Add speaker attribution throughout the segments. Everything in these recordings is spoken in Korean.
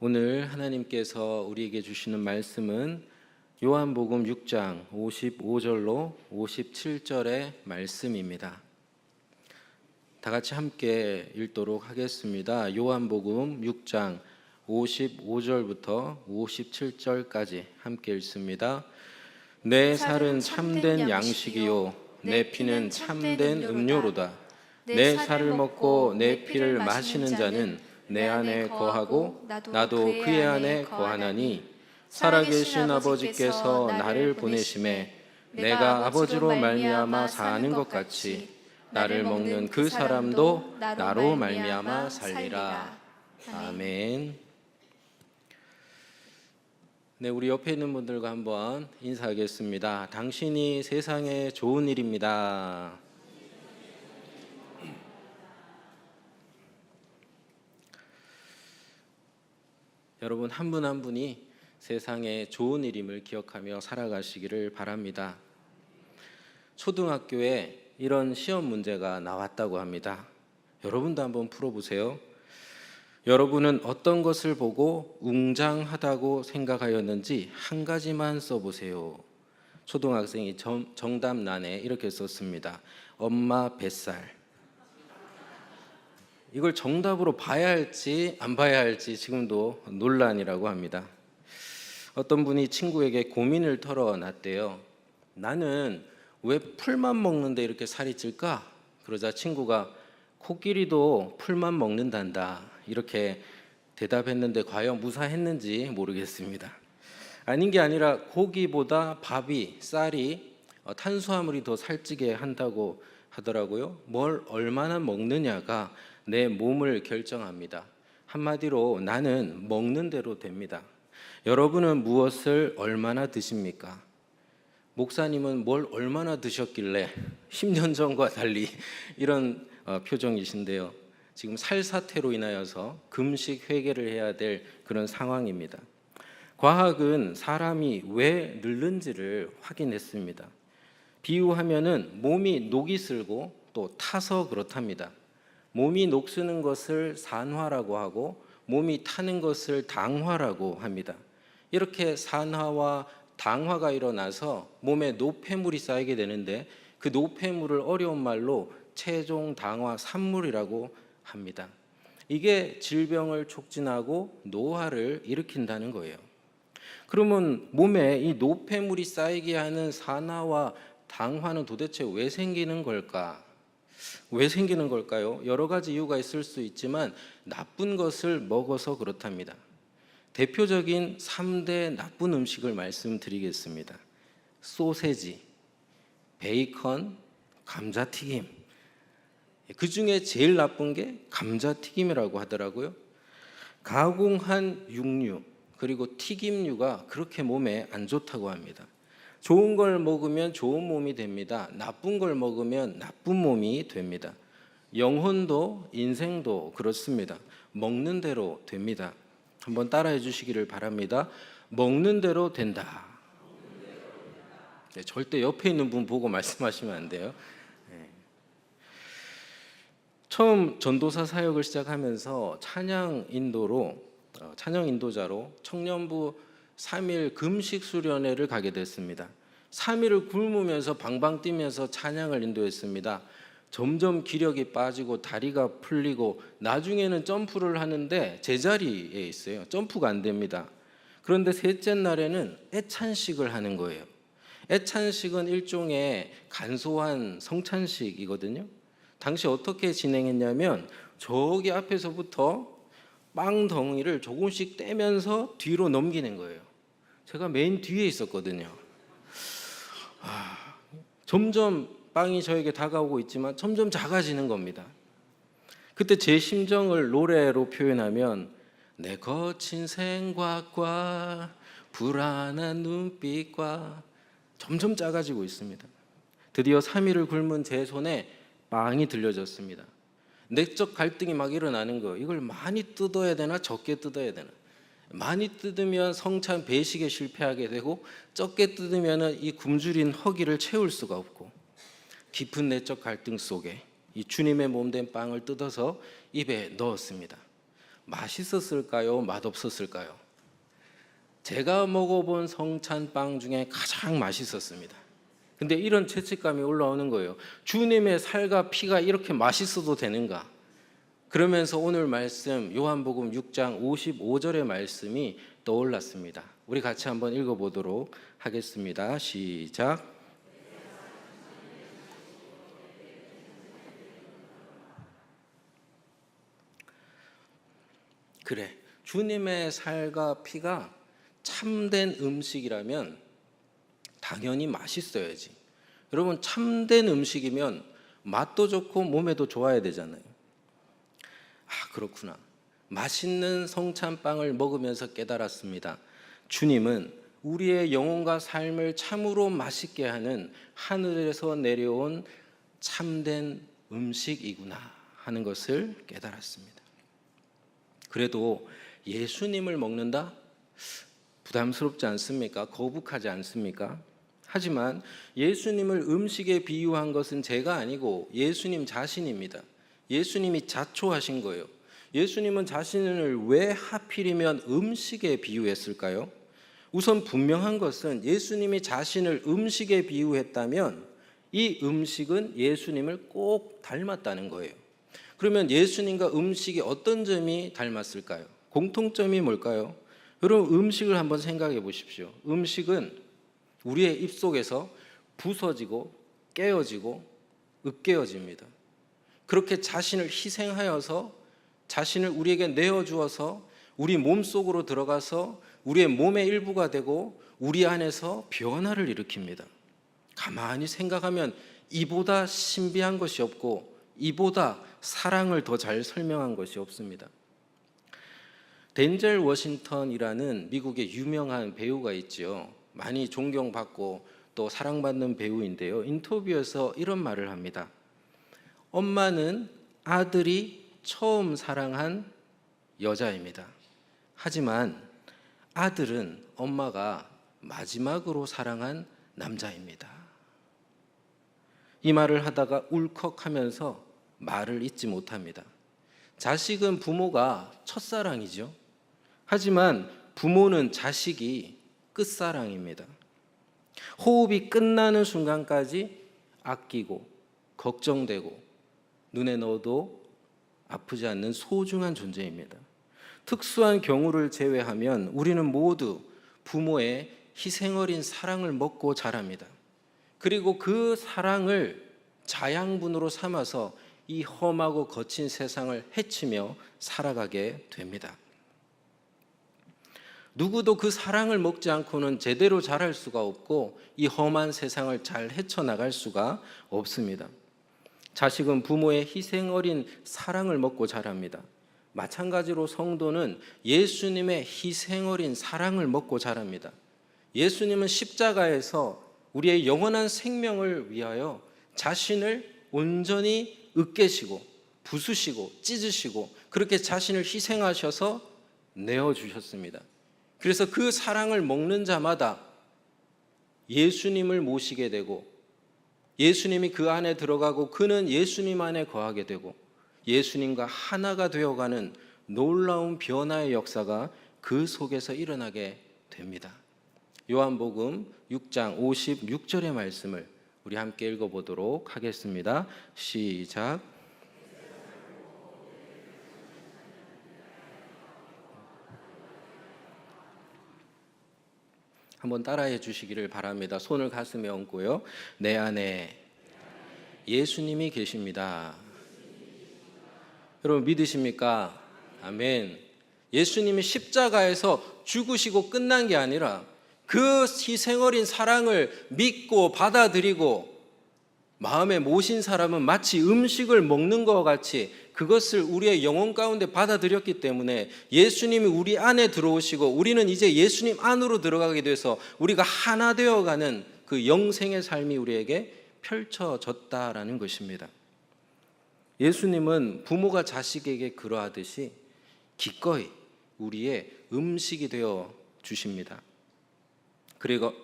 Speaker 1: 오늘 하나님께서 우리에게 주시는 말씀은 요한복음 6장 55절로 57절의 말씀입니다. 다 같이 함께 읽도록 하겠습니다. 요한복음 6장 55절부터 57절까지 함께 읽습니다. 내 살은 참된 양식이요 내 피는 참된 음료로다. 내 살을 먹고 내 피를 마시는 자는 내 안에 거하고 나도 그의 안에 거하나니 살아계신 아버지께서 나를 보내심에 내가 아버지로 말미암아 사는 것 같이 나를 먹는 그 사람도 나로 말미암아 살리라. 아멘. 네, 우리 옆에 있는 분들과 한번 인사하겠습니다. 당신이 세상에 좋은 일입니다. 여러분 한 분 한 분이 세상에 좋은 일임을 기억하며 살아가시기를 바랍니다. 초등학교에 이런 시험 문제가 나왔다고 합니다. 여러분도 한번 풀어보세요. 여러분은 어떤 것을 보고 웅장하다고 생각하였는지 한 가지만 써보세요. 초등학생이 정답란에 이렇게 썼습니다. 엄마 뱃살. 이걸 정답으로 봐야 할지 안 봐야 할지 지금도 논란이라고 합니다. 어떤 분이 친구에게 고민을 털어놨대요. 나는 왜 풀만 먹는데 이렇게 살이 찔까? 그러자 친구가 코끼리도 풀만 먹는단다 이렇게 대답했는데 과연 무사했는지 모르겠습니다. 아닌 게 아니라 고기보다 밥이, 쌀이 탄수화물이 더 살찌게 한다고 하더라고요. 뭘 얼마나 먹느냐가 내 몸을 결정합니다. 한마디로 나는 먹는 대로 됩니다. 여러분은 무엇을 얼마나 드십니까? 목사님은 뭘 얼마나 드셨길래 10년 전과 달리 이런 표정이신데요. 지금 살 사태로 인하여서 금식 회개를 해야 될 그런 상황입니다. 과학은 사람이 왜 늙는지를 확인했습니다. 비유하면은 몸이 녹이 슬고 또 타서 그렇답니다. 몸이 녹쓰는 것을 산화라고 하고 몸이 타는 것을 당화라고 합니다. 이렇게 산화와 당화가 일어나서 몸에 노폐물이 쌓이게 되는데 그 노폐물을 어려운 말로 체종 당화 산물이라고 합니다. 이게 질병을 촉진하고 노화를 일으킨다는 거예요. 그러면 몸에 이 노폐물이 쌓이게 하는 산화와 당화는 도대체 왜 생기는 걸까? 왜 생기는 걸까요? 여러 가지 이유가 있을 수 있지만 나쁜 것을 먹어서 그렇답니다. 대표적인 3대 나쁜 음식을 말씀드리겠습니다. 소세지, 베이컨, 감자튀김. 그 중에 제일 나쁜 게 감자튀김이라고 하더라고요. 가공한 육류 그리고 튀김류가 그렇게 몸에 안 좋다고 합니다. 좋은 걸 먹으면 좋은 몸이 됩니다. 나쁜 걸 먹으면 나쁜 몸이 됩니다. 영혼도 인생도 그렇습니다. 먹는 대로 됩니다. 한번 따라해 주시기를 바랍니다. 먹는 대로 된다. 네, 절대 옆에 있는 분 보고 말씀하시면 안 돼요. 네. 처음 전도사 사역을 시작하면서 찬양 인도자로 청년부 3일 금식 수련회를 가게 됐습니다. 3일을 굶으면서 방방 뛰면서 찬양을 인도했습니다. 점점 기력이 빠지고 다리가 풀리고 나중에는 점프를 하는데 제자리에 있어요. 점프가 안 됩니다. 그런데 셋째 날에는 애찬식을 하는 거예요. 애찬식은 일종의 간소한 성찬식이거든요. 당시 어떻게 진행했냐면 저기 앞에서부터 빵 덩이를 조금씩 떼면서 뒤로 넘기는 거예요. 제가 맨 뒤에 있었거든요. 점점 빵이 저에게 다가오고 있지만 점점 작아지는 겁니다. 그때 제 심정을 노래로 표현하면 내 거친 생각과 불안한 눈빛과 점점 작아지고 있습니다. 드디어 3일을 굶은 제 손에 빵이 들려졌습니다. 내적 갈등이 막 일어나는 거예요. 이걸 많이 뜯어야 되나 적게 뜯어야 되나. 많이 뜯으면 성찬 배식에 실패하게 되고 적게 뜯으면 이 굶주린 허기를 채울 수가 없고 깊은 내적 갈등 속에 이 주님의 몸된 빵을 뜯어서 입에 넣었습니다. 맛있었을까요? 맛없었을까요? 제가 먹어본 성찬빵 중에 가장 맛있었습니다. 근데 이런 죄책감이 올라오는 거예요. 주님의 살과 피가 이렇게 맛있어도 되는가? 그러면서 오늘 말씀 요한복음 6장 55절의 말씀이 떠올랐습니다. 우리 같이 한번 읽어보도록 하겠습니다. 시작. 그래, 주님의 살과 피가 참된 음식이라면 당연히 맛있어야지. 여러분, 참된 음식이면 맛도 좋고 몸에도 좋아야 되잖아요. 아, 그렇구나. 맛있는 성찬빵을 먹으면서 깨달았습니다. 주님은 우리의 영혼과 삶을 참으로 맛있게 하는 하늘에서 내려온 참된 음식이구나 하는 것을 깨달았습니다. 그래도 예수님을 먹는다? 부담스럽지 않습니까? 거북하지 않습니까? 하지만 예수님을 음식에 비유한 것은 제가 아니고 예수님 자신입니다. 예수님이 자초하신 거예요. 예수님은 자신을 왜 하필이면 음식에 비유했을까요? 우선 분명한 것은 예수님이 자신을 음식에 비유했다면 이 음식은 예수님을 꼭 닮았다는 거예요. 그러면 예수님과 음식이 어떤 점이 닮았을까요? 공통점이 뭘까요? 여러분, 음식을 한번 생각해 보십시오. 음식은 우리의 입속에서 부서지고 깨어지고 으깨어집니다. 그렇게 자신을 희생하여서 자신을 우리에게 내어주어서 우리 몸속으로 들어가서 우리의 몸의 일부가 되고 우리 안에서 변화를 일으킵니다. 가만히 생각하면 이보다 신비한 것이 없고 이보다 사랑을 더 잘 설명한 것이 없습니다. 덴젤 워싱턴이라는 미국의 유명한 배우가 있죠. 많이 존경받고 또 사랑받는 배우인데요. 인터뷰에서 이런 말을 합니다. 엄마는 아들이 처음 사랑한 여자입니다. 하지만 아들은 엄마가 마지막으로 사랑한 남자입니다. 이 말을 하다가 울컥하면서 말을 잇지 못합니다. 자식은 부모가 첫사랑이죠. 하지만 부모는 자식이 끝사랑입니다. 호흡이 끝나는 순간까지 아끼고 걱정되고 눈에 넣어도 아프지 않는 소중한 존재입니다. 특수한 경우를 제외하면 우리는 모두 부모의 희생어린 사랑을 먹고 자랍니다. 그리고 그 사랑을 자양분으로 삼아서 이 험하고 거친 세상을 헤치며 살아가게 됩니다. 누구도 그 사랑을 먹지 않고는 제대로 자랄 수가 없고 이 험한 세상을 잘 헤쳐나갈 수가 없습니다. 자식은 부모의 희생 어린 사랑을 먹고 자랍니다. 마찬가지로 성도는 예수님의 희생 어린 사랑을 먹고 자랍니다. 예수님은 십자가에서 우리의 영원한 생명을 위하여 자신을 온전히 으깨시고 부수시고 찢으시고 그렇게 자신을 희생하셔서 내어주셨습니다. 그래서 그 사랑을 먹는 자마다 예수님을 모시게 되고 예수님이 그 안에 들어가고 그는 예수님 안에 거하게 되고 예수님과 하나가 되어가는 놀라운 변화의 역사가 그 속에서 일어나게 됩니다. 요한복음 6장 56절의 말씀을 우리 함께 읽어보도록 하겠습니다. 시작. 한번 따라해 주시기를 바랍니다. 손을 가슴에 얹고요. 내 안에 예수님이 계십니다. 여러분 믿으십니까? 아멘. 예수님이 십자가에서 죽으시고 끝난 게 아니라 그 희생어린 사랑을 믿고 받아들이고 마음에 모신 사람은 마치 음식을 먹는 것 같이 그것을 우리의 영혼 가운데 받아들였기 때문에 예수님이 우리 안에 들어오시고 우리는 이제 예수님 안으로 들어가게 돼서 우리가 하나 되어가는 그 영생의 삶이 우리에게 펼쳐졌다라는 것입니다. 예수님은 부모가 자식에게 그러하듯이 기꺼이 우리의 음식이 되어 주십니다.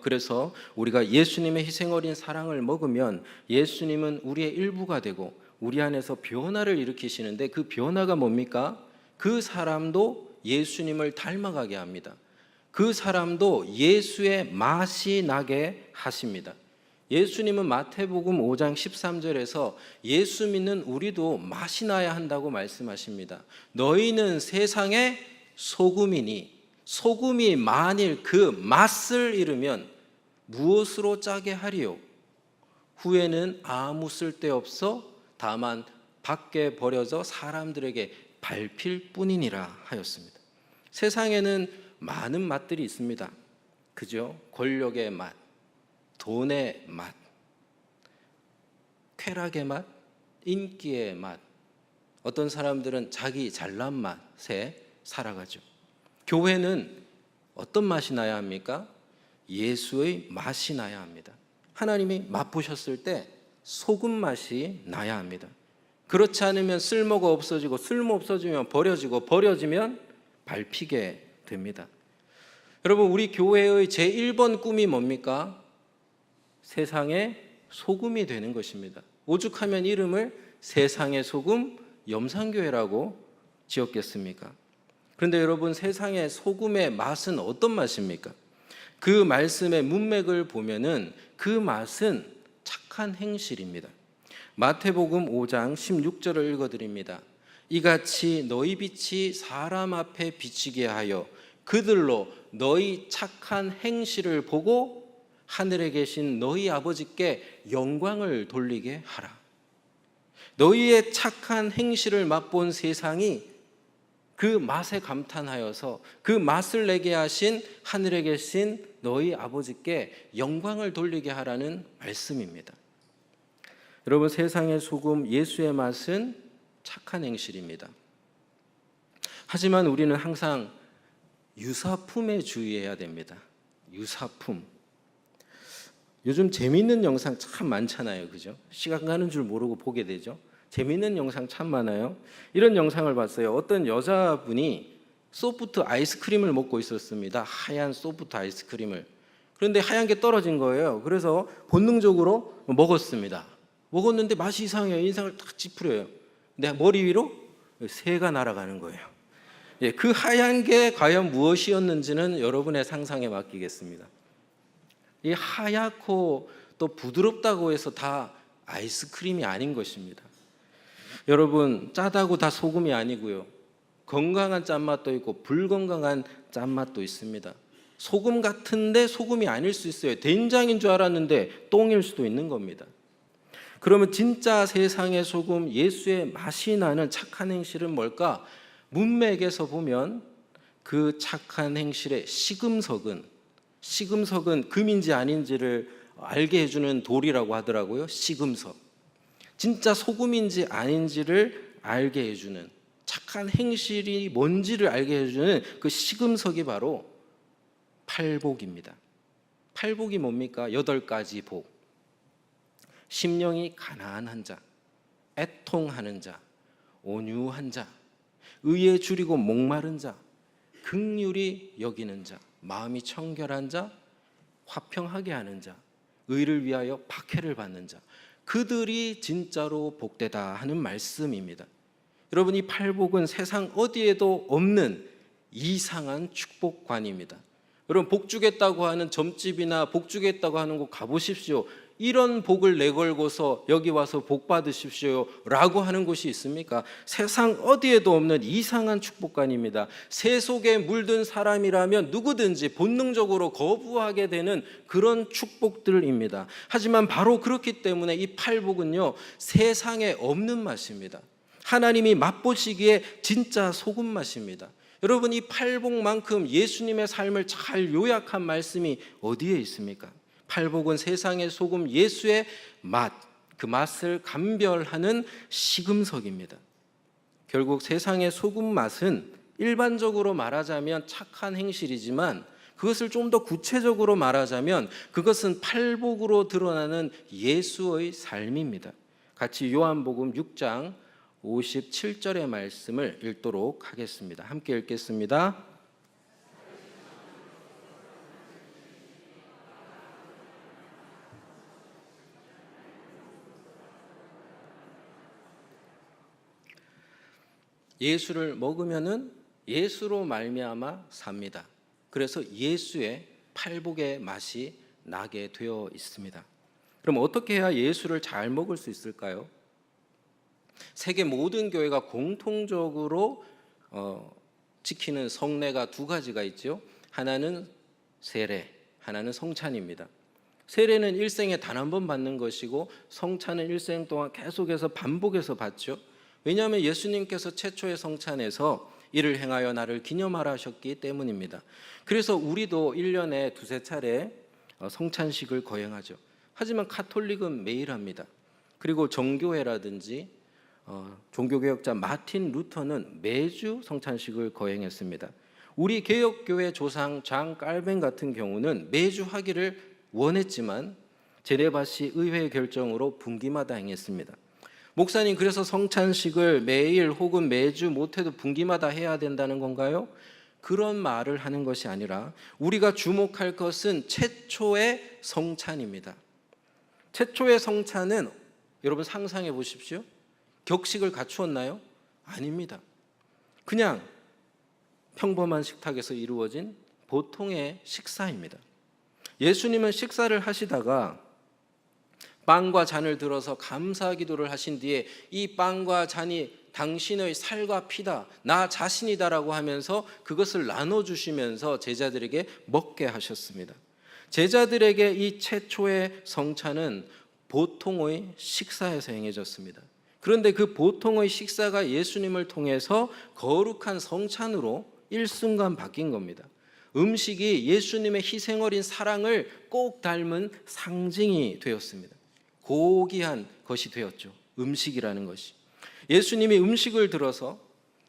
Speaker 1: 그래서 우리가 예수님의 희생어린 사랑을 먹으면 예수님은 우리의 일부가 되고 우리 안에서 변화를 일으키시는데 그 변화가 뭡니까? 그 사람도 예수님을 닮아가게 합니다. 그 사람도 예수의 맛이 나게 하십니다. 예수님은 마태복음 5장 13절에서 예수 믿는 우리도 맛이 나야 한다고 말씀하십니다. 너희는 세상의 소금이니 소금이 만일 그 맛을 잃으면 무엇으로 짜게 하리요? 후에는 아무 쓸데없어 다만 밖에 버려져 사람들에게 밟힐 뿐이니라 하였습니다. 세상에는 많은 맛들이 있습니다. 그죠? 권력의 맛, 돈의 맛, 쾌락의 맛, 인기의 맛. 어떤 사람들은 자기 잘난 맛에 살아가죠. 교회는 어떤 맛이 나야 합니까? 예수의 맛이 나야 합니다. 하나님이 맛보셨을 때 소금 맛이 나야 합니다. 그렇지 않으면 쓸모가 없어지고 쓸모 없어지면 버려지고 버려지면 밟히게 됩니다. 여러분, 우리 교회의 제1번 꿈이 뭡니까? 세상의 소금이 되는 것입니다. 오죽하면 이름을 세상의 소금 염산교회라고 지었겠습니까? 그런데 여러분, 세상의 소금의 맛은 어떤 맛입니까? 그 말씀의 문맥을 보면은 그 맛은 착한 행실입니다. 마태복음 5장 16절을 읽어드립니다. 이같이 너희 빛이 사람 앞에 비치게 하여 그들로 너희 착한 행실을 보고 하늘에 계신 너희 아버지께 영광을 돌리게 하라. 너희의 착한 행실을 맛본 세상이 그 맛에 감탄하여서 그 맛을 내게 하신 하늘에 계신 너희 아버지께 영광을 돌리게 하라는 말씀입니다. 여러분, 세상의 소금 예수의 맛은 착한 행실입니다. 하지만 우리는 항상 유사품에 주의해야 됩니다. 유사품. 요즘 재미있는 영상 참 많잖아요. 그죠? 시간 가는 줄 모르고 보게 되죠. 재미있는 영상 참 많아요. 이런 영상을 봤어요. 어떤 여자분이 소프트 아이스크림을 먹고 있었습니다. 하얀 소프트 아이스크림을. 그런데 하얀 게 떨어진 거예요. 그래서 본능적으로 먹었습니다. 먹었는데 맛이 이상해요. 인상을 딱 찌푸려요. 근데 머리 위로 새가 날아가는 거예요. 예, 그 하얀 게 과연 무엇이었는지는 여러분의 상상에 맡기겠습니다. 이 하얗고 또 부드럽다고 해서 다 아이스크림이 아닌 것입니다. 여러분, 짜다고 다 소금이 아니고요. 건강한 짠맛도 있고 불건강한 짠맛도 있습니다. 소금 같은데 소금이 아닐 수 있어요. 된장인 줄 알았는데 똥일 수도 있는 겁니다. 그러면 진짜 세상의 소금 예수의 맛이 나는 착한 행실은 뭘까? 문맥에서 보면 그 착한 행실의 시금석은 금인지 아닌지를 알게 해주는 돌이라고 하더라고요. 시금석. 진짜 소금인지 아닌지를 알게 해주는, 착한 행실이 뭔지를 알게 해주는 그 시금석이 바로 팔복입니다. 팔복이 뭡니까? 8가지 복. 심령이 가난한 자, 애통하는 자, 온유한 자, 의에 줄이고 목마른 자, 긍휼히 여기는 자, 마음이 청결한 자, 화평하게 하는 자, 의를 위하여 박해를 받는 자, 그들이 진짜로 복되다 하는 말씀입니다. 여러분, 이 팔복은 세상 어디에도 없는 이상한 축복관입니다. 여러분, 복 주겠다고 하는 점집이나 복 주겠다고 하는 곳 가보십시오. 이런 복을 내걸고서 여기 와서 복 받으십시오 라고 하는 곳이 있습니까? 세상 어디에도 없는 이상한 축복관입니다. 새 속에 물든 사람이라면 누구든지 본능적으로 거부하게 되는 그런 축복들입니다. 하지만 바로 그렇기 때문에 이 팔복은요, 세상에 없는 맛입니다. 하나님이 맛보시기에 진짜 소금 맛입니다. 여러분, 이 팔복만큼 예수님의 삶을 잘 요약한 말씀이 어디에 있습니까? 팔복은 세상의 소금 예수의 맛, 그 맛을 감별하는 시금석입니다. 결국 세상의 소금 맛은 일반적으로 말하자면 착한 행실이지만 그것을 좀 더 구체적으로 말하자면 그것은 팔복으로 드러나는 예수의 삶입니다. 같이 요한복음 6장 57절의 말씀을 읽도록 하겠습니다. 함께 읽겠습니다. 예수를 먹으면은 예수로 말미암아 삽니다. 그래서 예수의 팔복의 맛이 나게 되어 있습니다. 그럼 어떻게 해야 예수를 잘 먹을 수 있을까요? 세계 모든 교회가 공통적으로 지키는 성례가 두 가지가 있죠. 하나는 세례, 하나는 성찬입니다. 세례는 일생에 단 한 번 받는 것이고 성찬은 일생 동안 계속해서 반복해서 받죠. 왜냐하면 예수님께서 최초의 성찬에서 이를 행하여 나를 기념하라 하셨기 때문입니다. 그래서 우리도 1년에 두세 차례 성찬식을 거행하죠. 하지만 카톨릭은 매일 합니다. 그리고 정교회라든지 종교개혁자 마틴 루터는 매주 성찬식을 거행했습니다. 우리 개혁교회 조상 장 깔벤 같은 경우는 매주 하기를 원했지만 제네바시 의회 결정으로 분기마다 행했습니다. 목사님, 그래서 성찬식을 매일 혹은 매주 못해도 분기마다 해야 된다는 건가요? 그런 말을 하는 것이 아니라 우리가 주목할 것은 최초의 성찬입니다. 최초의 성찬은 여러분 상상해 보십시오. 격식을 갖추었나요? 아닙니다. 그냥 평범한 식탁에서 이루어진 보통의 식사입니다. 예수님은 식사를 하시다가 빵과 잔을 들어서 감사 기도를 하신 뒤에 이 빵과 잔이 당신의 살과 피다, 나 자신이다라고 하면서 그것을 나눠주시면서 제자들에게 먹게 하셨습니다. 제자들에게 이 최초의 성찬은 보통의 식사에서 행해졌습니다. 그런데 그 보통의 식사가 예수님을 통해서 거룩한 성찬으로 일순간 바뀐 겁니다. 음식이 예수님의 희생어린 사랑을 꼭 닮은 상징이 되었습니다. 고귀한 것이 되었죠. 음식이라는 것이. 예수님이 음식을 들어서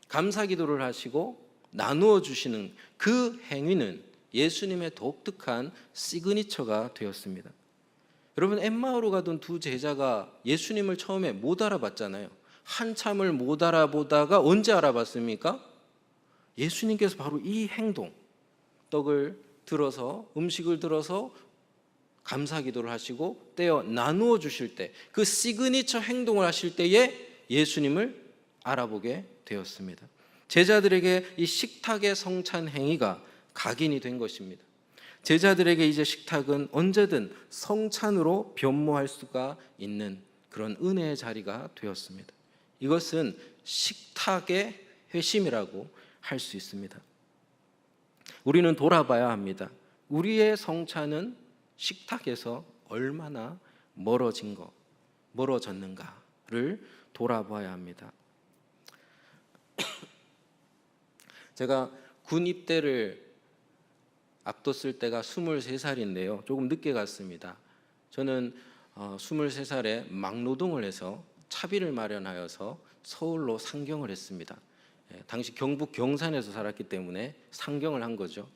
Speaker 1: 감사기도를 하시고 나누어 주시는 그 행위는 예수님의 독특한 시그니처가 되었습니다. 여러분, 엠마오로 가던 두 제자가 예수님을 처음에 못 알아봤잖아요. 한참을 못 알아보다가 언제 알아봤습니까? 예수님께서 바로 이 행동, 떡을 들어서 음식을 들어서 감사기도를 하시고 떼어 나누어 주실 때, 그 시그니처 행동을 하실 때에 예수님을 알아보게 되었습니다. 제자들에게 이 식탁의 성찬 행위가 각인이 된 것입니다. 제자들에게 이제 식탁은 언제든 성찬으로 변모할 수가 있는 그런 은혜의 자리가 되었습니다. 이것은 식탁의 회심이라고 할 수 있습니다. 우리는 돌아봐야 합니다. 우리의 성찬은 식탁에서 얼마나 멀어졌는가를 돌아봐야 합니다. 제가 군 입대를 앞뒀을 때가 23살인데요. 조금 늦게 갔습니다. 저는 23살에 막노동을 해서 차비를 마련하여서 서울로 상경을 했습니다. 당시 경북 경산에서 살았기 때문에 상경을 한 거죠.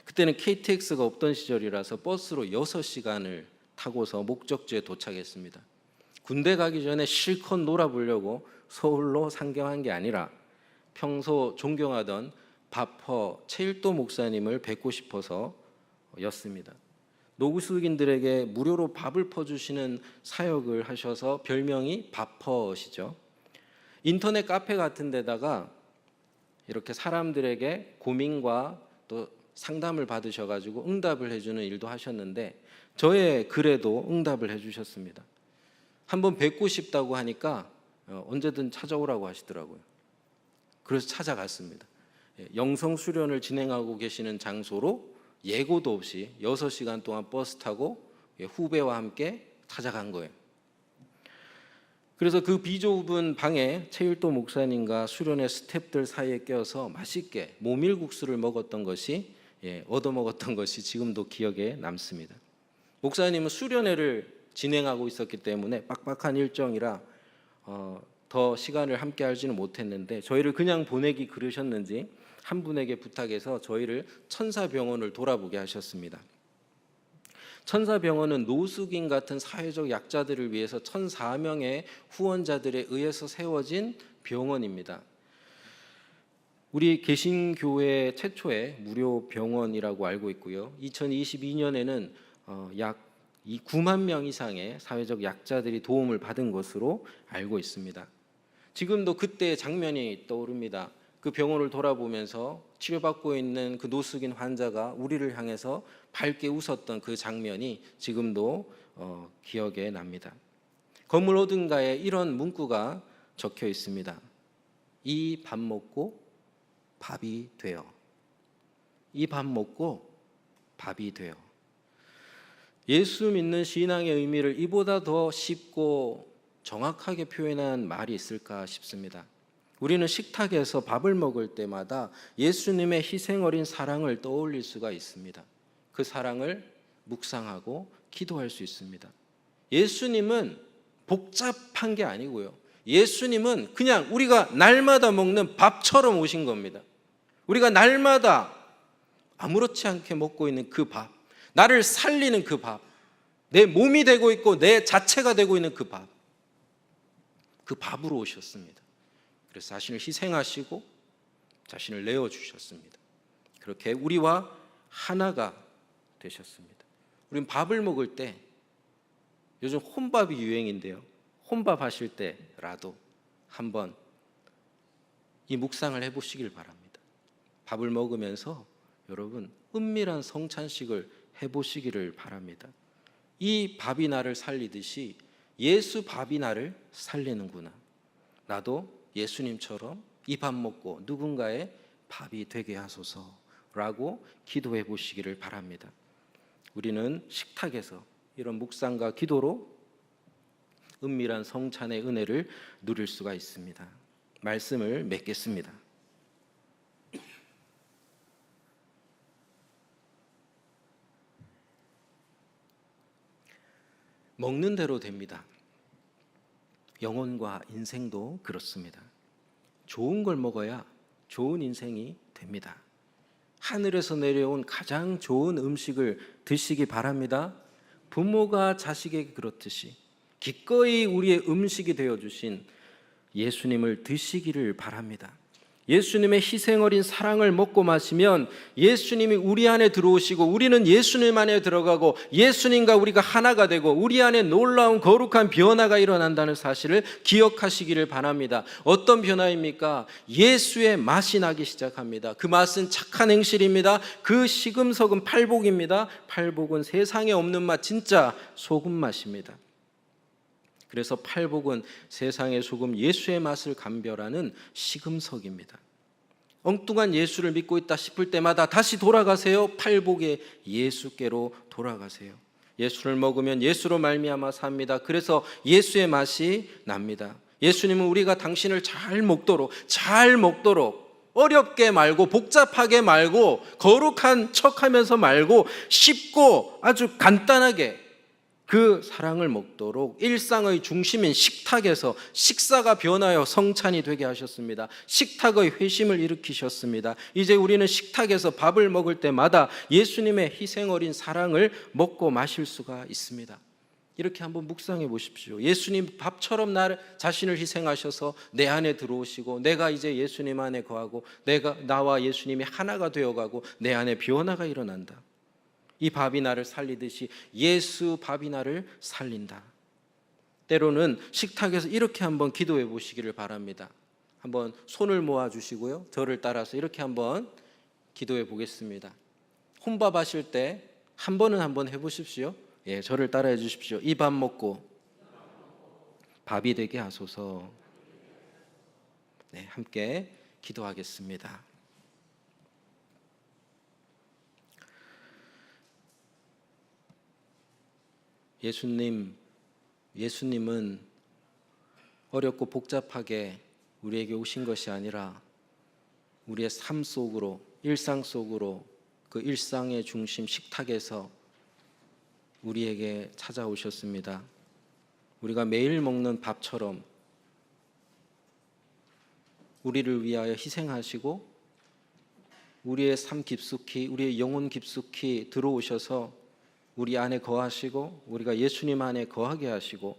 Speaker 1: 그때는 KTX가 없던 시절이라서 버스로 6시간을 타고서 목적지에 도착했습니다. 군대 가기 전에 실컷 놀아보려고 서울로 상경한 게 아니라 평소 존경하던 바퍼 최일도 목사님을 뵙고 싶어서 였습니다. 노구숙인들에게 무료로 밥을 퍼주시는 사역을 하셔서 별명이 바퍼시죠. 인터넷 카페 같은 데다가 이렇게 사람들에게 고민과 또 상담을 받으셔가지고 응답을 해주는 일도 하셨는데 저의 글에도 응답을 해주셨습니다. 한번 뵙고 싶다고 하니까 언제든 찾아오라고 하시더라고요. 그래서 찾아갔습니다. 영성 수련을 진행하고 계시는 장소로 예고도 없이 6시간 동안 버스 타고 후배와 함께 찾아간 거예요. 그래서 그 비좁은 방에 최일도 목사님과 수련회 스태프들 사이에 껴서 맛있게 모밀국수를 먹었던 것이 얻어먹었던 것이 지금도 기억에 남습니다. 목사님은 수련회를 진행하고 있었기 때문에 빡빡한 일정이라 더 시간을 함께 하지는 못했는데 저희를 그냥 보내기 그러셨는지 한 분에게 부탁해서 저희를 천사병원을 돌아보게 하셨습니다. 천사병원은 노숙인 같은 사회적 약자들을 위해서 1,004명의 후원자들에 의해서 세워진 병원입니다. 우리 개신교회 최초의 무료 병원이라고 알고 있고요. 2022년에는 약 9만 명 이상의 사회적 약자들이 도움을 받은 것으로 알고 있습니다. 지금도 그때의 장면이 떠오릅니다. 그 병원을 돌아보면서 치료받고 있는 그 노숙인 환자가 우리를 향해서 밝게 웃었던 그 장면이 지금도 기억에 납니다. 건물 어딘가에 이런 문구가 적혀 있습니다. 이 밥 먹고 밥이 돼요. 이 밥 먹고 밥이 돼요. 예수 믿는 신앙의 의미를 이보다 더 쉽고 정확하게 표현한 말이 있을까 싶습니다. 우리는 식탁에서 밥을 먹을 때마다 예수님의 희생 어린 사랑을 떠올릴 수가 있습니다. 그 사랑을 묵상하고 기도할 수 있습니다. 예수님은 복잡한 게 아니고요. 예수님은 그냥 우리가 날마다 먹는 밥처럼 오신 겁니다. 우리가 날마다 아무렇지 않게 먹고 있는 그 밥, 나를 살리는 그 밥, 내 몸이 되고 있고 내 자체가 되고 있는 그 밥, 그 밥으로 오셨습니다. 그래서 자신을 희생하시고 자신을 내어주셨습니다. 그렇게 우리와 하나가 되셨습니다. 우리는 밥을 먹을 때, 요즘 혼밥이 유행인데요, 혼밥 하실 때라도 한번 이 묵상을 해보시길 바랍니다. 밥을 먹으면서 여러분 은밀한 성찬식을 해보시기를 바랍니다. 이 밥이 나를 살리듯이 예수 밥이 나를 살리는구나. 나도 예수님처럼 이 밥 먹고 누군가의 밥이 되게 하소서라고 기도해 보시기를 바랍니다. 우리는 식탁에서 이런 묵상과 기도로 은밀한 성찬의 은혜를 누릴 수가 있습니다. 말씀을 맺겠습니다. 먹는 대로 됩니다. 영혼과 인생도 그렇습니다. 좋은 걸 먹어야 좋은 인생이 됩니다. 하늘에서 내려온 가장 좋은 음식을 드시기 바랍니다. 부모가 자식에게 그렇듯이 기꺼이 우리의 음식이 되어주신 예수님을 드시기를 바랍니다. 예수님의 희생 어린 사랑을 먹고 마시면 예수님이 우리 안에 들어오시고 우리는 예수님 안에 들어가고 예수님과 우리가 하나가 되고 우리 안에 놀라운 거룩한 변화가 일어난다는 사실을 기억하시기를 바랍니다. 어떤 변화입니까? 예수의 맛이 나기 시작합니다. 그 맛은 착한 행실입니다. 그 시금석은 팔복입니다. 팔복은 세상에 없는 맛, 진짜 소금 맛입니다. 그래서 팔복은 세상의 소금 예수의 맛을 감별하는 시금석입니다. 엉뚱한 예수를 믿고 있다 싶을 때마다 다시 돌아가세요. 팔복의 예수께로 돌아가세요. 예수를 먹으면 예수로 말미암아 삽니다. 그래서 예수의 맛이 납니다. 예수님은 우리가 당신을 잘 먹도록 어렵게 말고 복잡하게 말고 거룩한 척하면서 말고 쉽고 아주 간단하게 그 사랑을 먹도록 일상의 중심인 식탁에서 식사가 변하여 성찬이 되게 하셨습니다. 식탁의 회심을 일으키셨습니다. 이제 우리는 식탁에서 밥을 먹을 때마다 예수님의 희생 어린 사랑을 먹고 마실 수가 있습니다. 이렇게 한번 묵상해 보십시오. 예수님 밥처럼 자신을 희생하셔서 내 안에 들어오시고 내가 이제 예수님 안에 거하고 나와 예수님이 하나가 되어가고 내 안에 변화가 일어난다. 이 밥이 나를 살리듯이 예수 밥이 나를 살린다. 때로는 식탁에서 이렇게 한번 기도해 보시기를 바랍니다. 한번 손을 모아 주시고요, 저를 따라서 이렇게 한번 기도해 보겠습니다. 혼밥 하실 때 한 번은 한번 해보십시오. 예, 저를 따라해 주십시오. 이 밥 먹고 밥이 되게 하소서. 네, 함께 기도하겠습니다. 예수님은 어렵고 복잡하게 우리에게 오신 것이 아니라 우리의 삶 속으로, 일상 속으로, 그 일상의 중심 식탁에서 우리에게 찾아오셨습니다. 우리가 매일 먹는 밥처럼 우리를 위하여 희생하시고 우리의 삶 깊숙이, 우리의 영혼 깊숙이 들어오셔서 우리 안에 거하시고 우리가 예수님 안에 거하게 하시고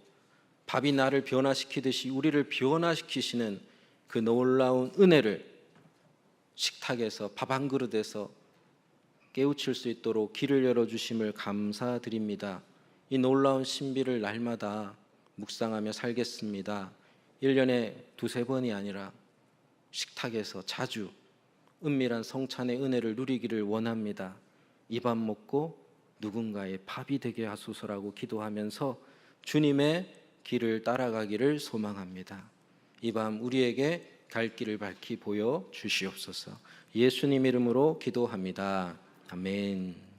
Speaker 1: 밥이 나를 변화시키듯이 우리를 변화시키시는 그 놀라운 은혜를 식탁에서 밥 한 그릇에서 깨우칠 수 있도록 길을 열어주심을 감사드립니다. 이 놀라운 신비를 날마다 묵상하며 살겠습니다. 1년에 두세 번이 아니라 식탁에서 자주 은밀한 성찬의 은혜를 누리기를 원합니다. 이 밥 먹고 누군가의 밥이 되게 하소서라고 기도하면서 주님의 길을 따라가기를 소망합니다. 이 밤 우리에게 갈 길을 밝히 보여 주시옵소서. 예수님 이름으로 기도합니다. 아멘.